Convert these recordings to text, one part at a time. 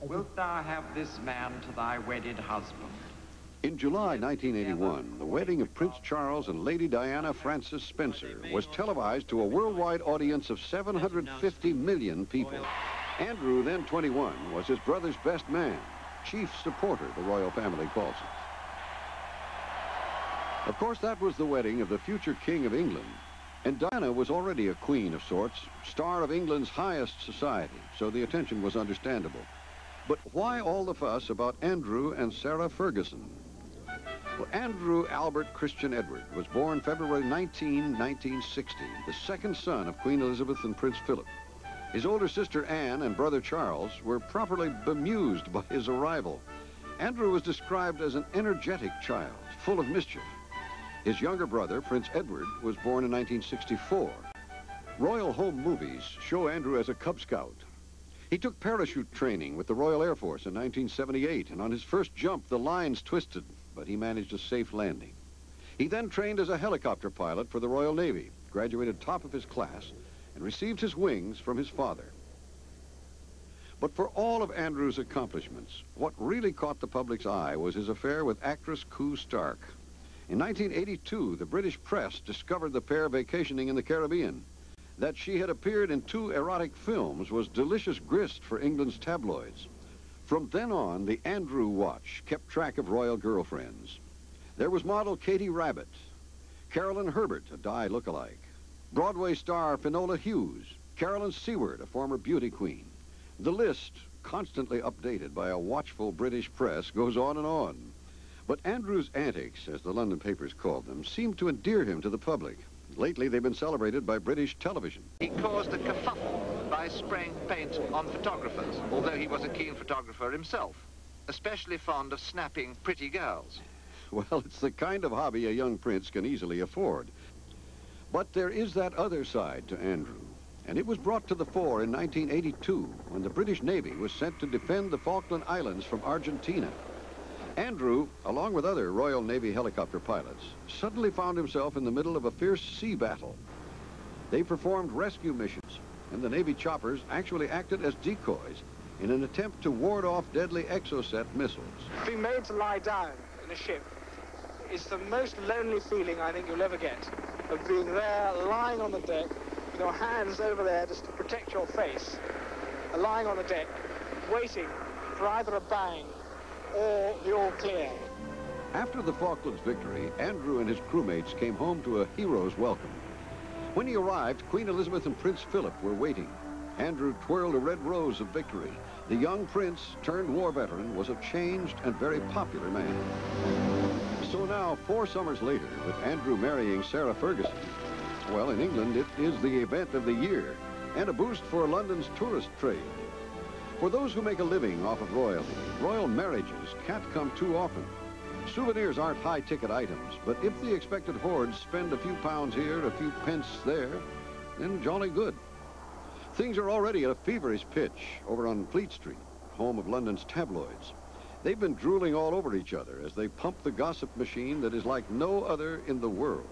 wilt thou have this man to thy wedded husband? In July 1981, the wedding of Prince Charles and Lady Diana Frances Spencer was televised to a worldwide audience of 750 million people. Andrew, then 21, was his brother's best man, chief supporter, the royal family calls him. Of course, that was the wedding of the future King of England. And Diana was already a queen of sorts, star of England's highest society, so the attention was understandable. But why all the fuss about Andrew and Sarah Ferguson? Well, Andrew Albert Christian Edward was born February 19, 1960, the second son of Queen Elizabeth and Prince Philip. His older sister Anne and brother Charles were properly bemused by his arrival. Andrew was described as an energetic child, full of mischief. His younger brother, Prince Edward, was born in 1964. Royal home movies show Andrew as a Cub Scout. He took parachute training with the Royal Air Force in 1978, and on his first jump, the lines twisted, but he managed a safe landing. He then trained as a helicopter pilot for the Royal Navy, graduated top of his class, and received his wings from his father. But for all of Andrew's accomplishments, what really caught the public's eye was his affair with actress Koo Stark. In 1982, the British press discovered the pair vacationing in the Caribbean. That she had appeared in 2 erotic films was delicious grist for England's tabloids. From then on, the Andrew Watch kept track of royal girlfriends. There was model Katie Rabbit, Carolyn Herbert, a Di lookalike, Broadway star Finola Hughes, Carolyn Seward, a former beauty queen. The list, constantly updated by a watchful British press, goes on and on. But Andrew's antics, as the London papers called them, seemed to endear him to the public. Lately, they've been celebrated by British television. He caused a kerfuffle by spraying paint on photographers, although he was a keen photographer himself, especially fond of snapping pretty girls. Well, it's the kind of hobby a young prince can easily afford. But there is that other side to Andrew, and it was brought to the fore in 1982 when the British Navy was sent to defend the Falkland Islands from Argentina. Andrew, along with other Royal Navy helicopter pilots, suddenly found himself in the middle of a fierce sea battle. They performed rescue missions, and the Navy choppers actually acted as decoys in an attempt to ward off deadly Exocet missiles. Being made to lie down in a ship is the most lonely feeling I think you'll ever get, of being there, lying on the deck, with your hands over there just to protect your face, lying on the deck, waiting for either a bang or the all clear. After the Falklands victory, Andrew and his crewmates came home to a hero's welcome. When he arrived, Queen Elizabeth and Prince Philip were waiting. Andrew twirled a red rose of victory. The young prince, turned war veteran, was a changed and very popular man. So now, 4 summers later, with Andrew marrying Sarah Ferguson, well, in England, it is the event of the year, and a boost for London's tourist trade. For those who make a living off of royalty, royal marriages can't come too often. Souvenirs aren't high-ticket items, but if the expected hordes spend a few pounds here, a few pence there, then jolly good. Things are already at a feverish pitch over on Fleet Street, home of London's tabloids. They've been drooling all over each other as they pump the gossip machine that is like no other in the world.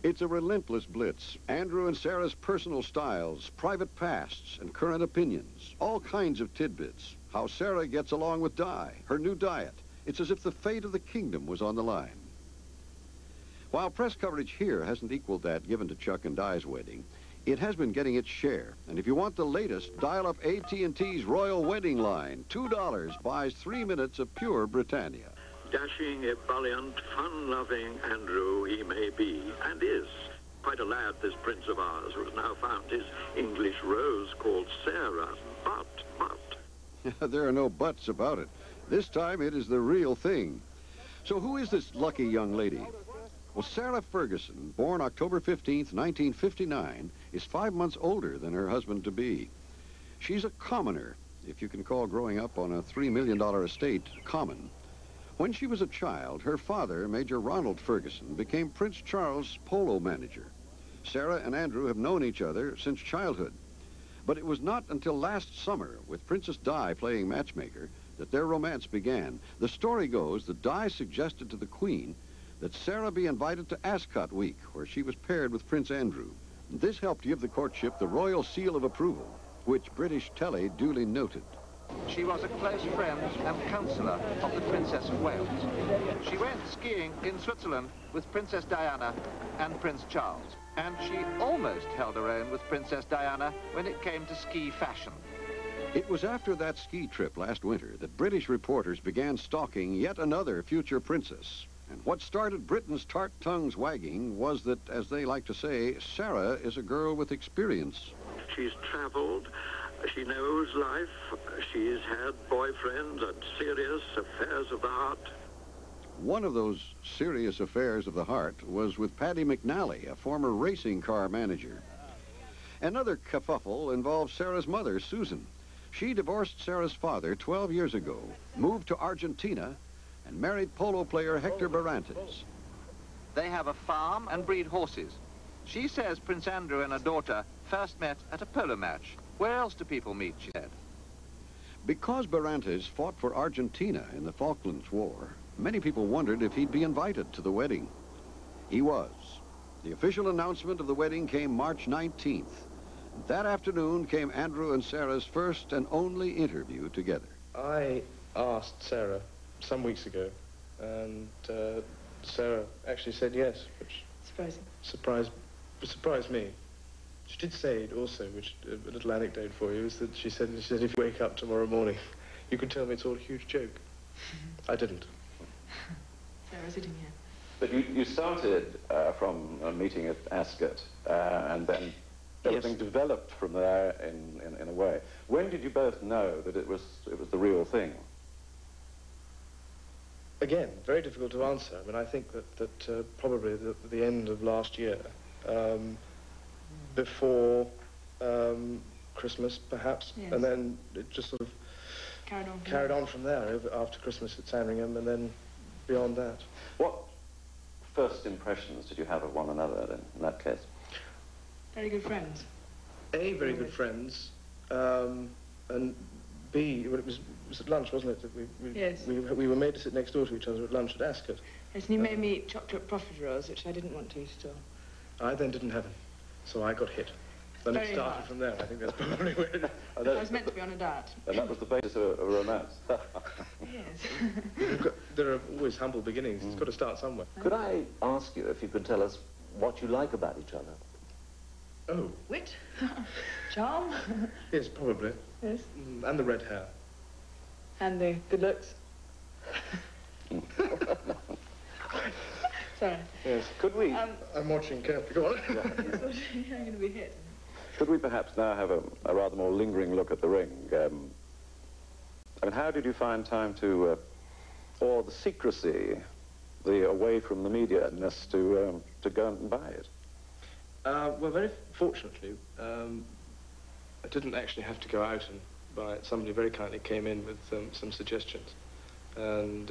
It's a relentless blitz. Andrew and Sarah's personal styles, private pasts, and current opinions. All kinds of tidbits. How Sarah gets along with Di, her new diet. It's as if the fate of the kingdom was on the line. While press coverage here hasn't equaled that given to Chuck and Di's wedding, it has been getting its share. And if you want the latest, dial up AT&T's Royal Wedding Line. $2 buys 3 minutes of pure Britannia. Dashing, ebullient, fun-loving Andrew he may be, and is. Quite a lad, this prince of ours, who has now found his English rose called Sarah. But... There are no buts about it. This time it is the real thing. So who is this lucky young lady? Well, Sarah Ferguson, born October 15th, 1959, is 5 months older than her husband-to-be. She's a commoner, if you can call growing up on a $3 million estate common. When she was a child, her father, Major Ronald Ferguson, became Prince Charles' polo manager. Sarah and Andrew have known each other since childhood. But it was not until last summer, with Princess Di playing matchmaker, that their romance began. The story goes that Di suggested to the Queen that Sarah be invited to Ascot Week, where she was paired with Prince Andrew. This helped give the courtship the royal seal of approval, which British telly duly noted. She was a close friend and counsellor of the Princess of Wales. She went skiing in Switzerland with Princess Diana and Prince Charles. And she almost held her own with Princess Diana when it came to ski fashion. It was after that ski trip last winter that British reporters began stalking yet another future princess. And what started Britain's tart tongues wagging was that, as they like to say, Sarah is a girl with experience. She's travelled, she knows life, she's had boyfriends and serious affairs of the heart. One of those serious affairs of the heart was with Paddy McNally, a former racing car manager. Another kerfuffle involved Sarah's mother, Susan. She divorced Sarah's father 12 years ago, moved to Argentina, and married polo player Hector Barrantes. They have a farm and breed horses. She says Prince Andrew and her daughter first met at a polo match. Where else do people meet, she said? Because Barrantes fought for Argentina in the Falklands War, many people wondered if he'd be invited to the wedding. He was. The official announcement of the wedding came March 19th. That afternoon came Andrew and Sarah's first and only interview together. I asked Sarah some weeks ago, and Sarah actually said yes, which surprised me. She did say it also, which a little anecdote for you, is that she said if you wake up tomorrow morning, you can tell me it's all a huge joke. I didn't. Sarah sitting here. But you started from a meeting at Ascot, and then everything developed from there in a way. When did you both know that it was the real thing? Again, very difficult to answer. I mean, I think that probably the end of last year, before Christmas, perhaps, yes. And then it just sort of carried on from there after Christmas at Sandringham, and then beyond that. What first impressions did you have of one another then, in that case? Very good friends. A, very good friends, and B, well, it was at lunch, wasn't it? That Yes. We were made to sit next door to each other at lunch at Ascot. Yes, and he made me eat chocolate profiteroles, which I didn't want to eat at all. I then didn't have any, so I got hit. Then it started hard. from there. I think that's probably where it... I was meant to be on a diet. And that was the basis of a romance. Yes. There are always humble beginnings. It's got to start somewhere. Could I ask you if you could tell us what you like about each other? Oh. Wit? Charm? Yes, probably. Yes. And the red hair. And the good looks. Sorry. Yes. Could we... I'm watching carefully. Go on. You're going to be hit. Could we perhaps now have a rather more lingering look at the ring? I mean, how did you find time to, or the secrecy, the away from the media-ness to go and buy it? Well, very fortunately, I didn't actually have to go out and buy it. Somebody very kindly came in with some suggestions, and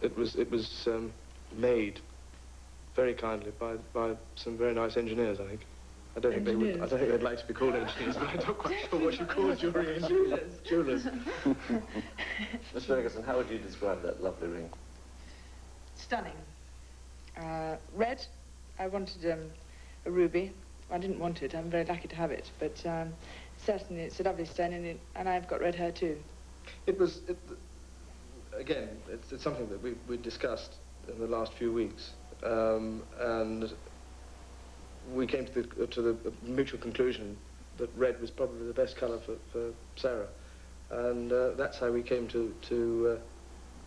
it was made very kindly by some very nice engineers, I think. I don't think they'd like to be called engineers, but I'm not quite sure what you call jewellery engineers. Jewellers. Miss Ferguson, how would you describe that lovely ring? Stunning. Red. I wanted a ruby. I didn't want it. I'm very lucky to have it, but certainly it's a lovely stone, and I've got red hair too. Again, it's something that we discussed in the last few weeks, and we came to the mutual conclusion that red was probably the best colour for Sarah, and that's how we came to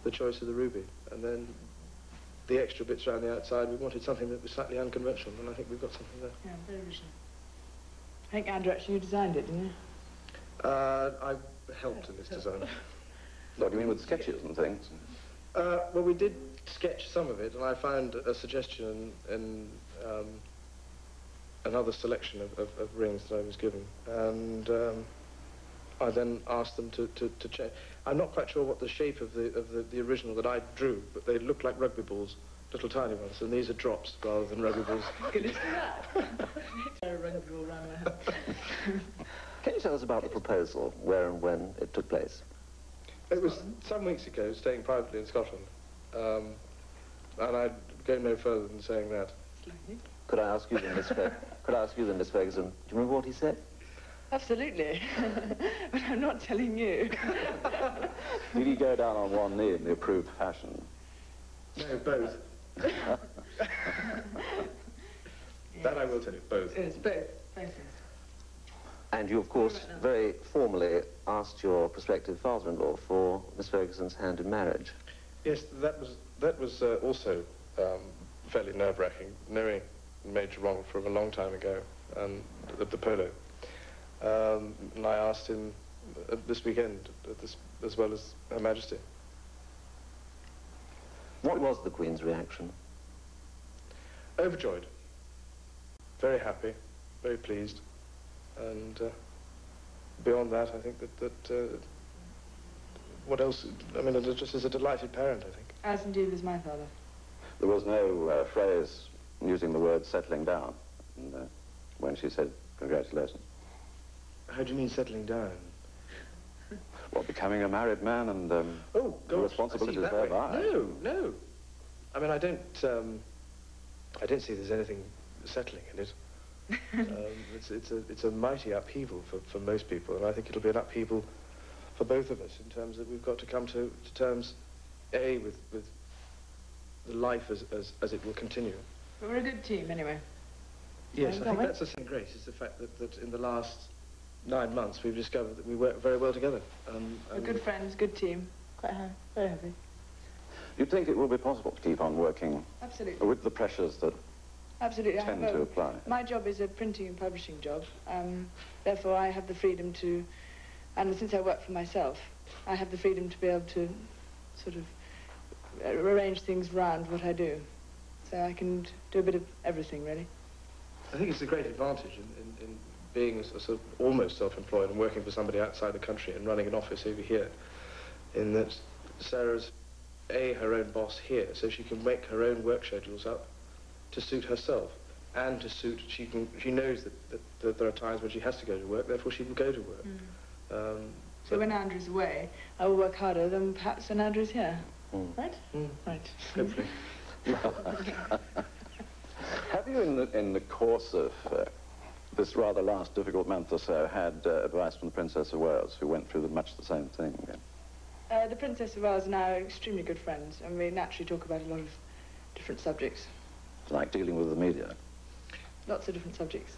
the choice of the ruby. And then the extra bits around the outside, we wanted something that was slightly unconventional, and I think we've got something there. Yeah, very original. I think, Andrew, actually you designed it, didn't you? I helped in this design. What do you mean with sketches and things? Well, we did sketch some of it, and I found a suggestion in another selection of rings that I was given, and I then asked them to change. I'm not quite sure what the shape of the original that I drew, but they look like rugby balls, little tiny ones, and these are drops rather than rugby balls. Goodness me, that. A rugby ball around my head. Can you tell us about the proposal, where and when it took place? It was some weeks ago, staying privately in Scotland, and I'd go no further than saying that. Could I ask you then, Miss Ferguson, do you remember what he said? Absolutely. But I'm not telling you. Did he go down on one knee in the approved fashion? No, both. That I will tell you, both. Yes, both. Both. And you, of course, very formally asked your prospective father-in-law for Miss Ferguson's hand in marriage. Yes, that was also fairly nerve-wracking, knowing Major Ronald from a long time ago at the polo. And I asked him this weekend, as well as Her Majesty. What was the Queen's reaction? Overjoyed. Very happy, very pleased. And beyond that, I think that what else? I mean, it just is a delighted parent, I think. As indeed was my father. There was no phrase using the word settling down when she said congratulations. How do you mean settling down? Well, becoming a married man and the responsibilities thereby. No. I mean, I don't see there's anything settling in it. It's a mighty upheaval for most people, and I think it'll be an upheaval for both of us in terms that we've got to come to terms, A, with life as it will continue. But we're a good team, anyway. Yes, I think that's the thing, Grace, is the fact that in the last 9 months we've discovered that we work very well together. We're good friends, good team. Quite very happy. You think it will be possible to keep on working with the pressures that Absolutely. tend to apply? My job is a printing and publishing job. Therefore, I have the freedom to, and since I work for myself, I have the freedom to be able to sort of arrange things around what I do. So I can do a bit of everything, really. I think it's a great advantage in being a sort of almost self-employed and working for somebody outside the country and running an office over here, in that Sarah's, A, her own boss here, so she can make her own work schedules up to suit herself, and to suit, she knows that there are times when she has to go to work, therefore she will go to work. So when Andrew's away, I will work harder than perhaps when Andrew's here. Right? Right. Hopefully. Have you, in the course of this rather last difficult month or so, had advice from the Princess of Wales, who went through much the same thing again? The Princess of Wales and I are extremely good friends, and we naturally talk about a lot of different subjects. Like dealing with the media? Lots of different subjects.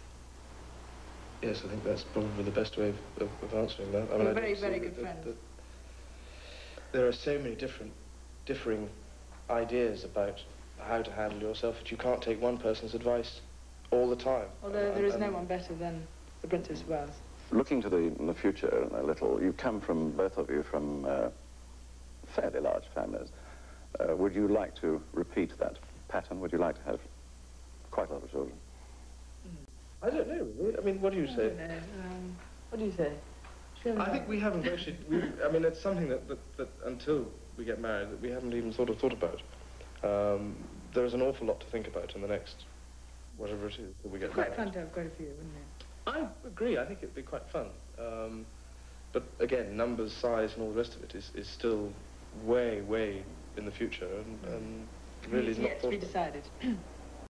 Yes, I think that's probably the best way of answering that. I mean, we're very, very good friends. There are so many differing ideas about how to handle yourself that you can't take one person's advice all the time. Although there is no one better than the Princess of Wales. Looking to the future a little, you come from, both of you, from fairly large families. Would you like to repeat that pattern? Would you like to have quite a lot of children? I don't know, really. I mean, what do you say? What do you say? I think we haven't actually, I mean, it's something that until we get married, that we haven't even thought about. There is an awful lot to think about in the next, whatever it is, that we get married. Quite fun to have quite a few, wouldn't it? I agree. I think it'd be quite fun. But again, numbers, size, and all the rest of it is still way in the future, and really is not yet to be decided.